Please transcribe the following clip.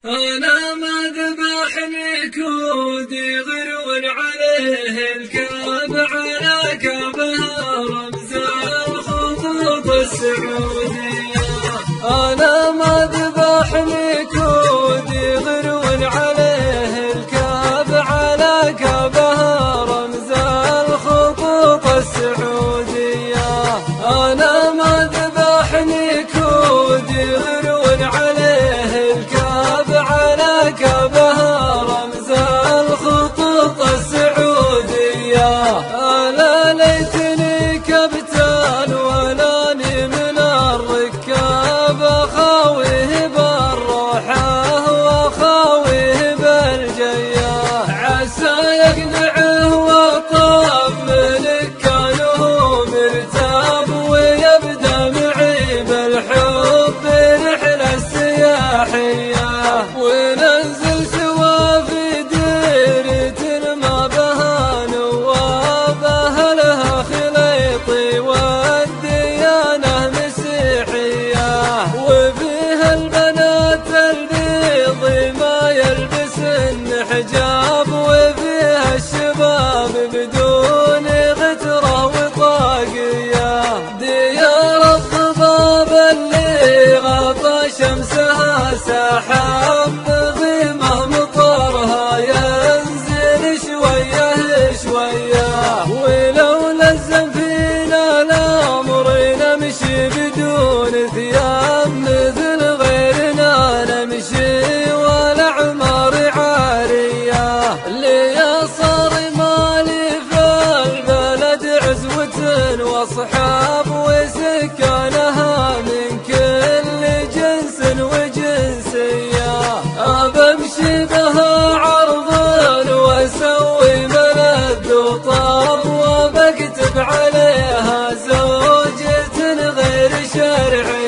أنا ما ذبحني كودي غرو عليه الكعب على كعبها رمز الخطوط السعودية. أنا ما ذبحني كودي غرو عليه الكعب على كعبها رمز الخطوط السعودية. أنا ما ذبحني كودي غرو عليه الكعب على كعبها رمز الخطوط السعودية. أنا ليتني كبتان ولاني من الركاب أخاويه بالروحة وأخاويه بالجية. عسى يقنعه وطاب ملك كانه مرتاب ويبدأ معي بالحب رحلة سياحية. وننزل سوا في ديرة ما بها نواب أهلها خليطي والديانة مسيحية. وفيها البنات البيض ما يلبسن حجاب. وفيها الشباب بدون غترة وطاقية. ديار الضباب اللي غطى شمسها سحاب بغيمة مطرها ينزل شوية شوية. ولولا الزنفينة الأمر نمشي بدون ثياب مثل غيرنا نمشي والأعمار عارية. اللي صار مالي في البلد عزوة وأصحاب وسكانها من كل جنس وجنسية. أبمشي بها عرضا وأسوي ملذ وطاب وبكتب عليها زوجة غير شرعية.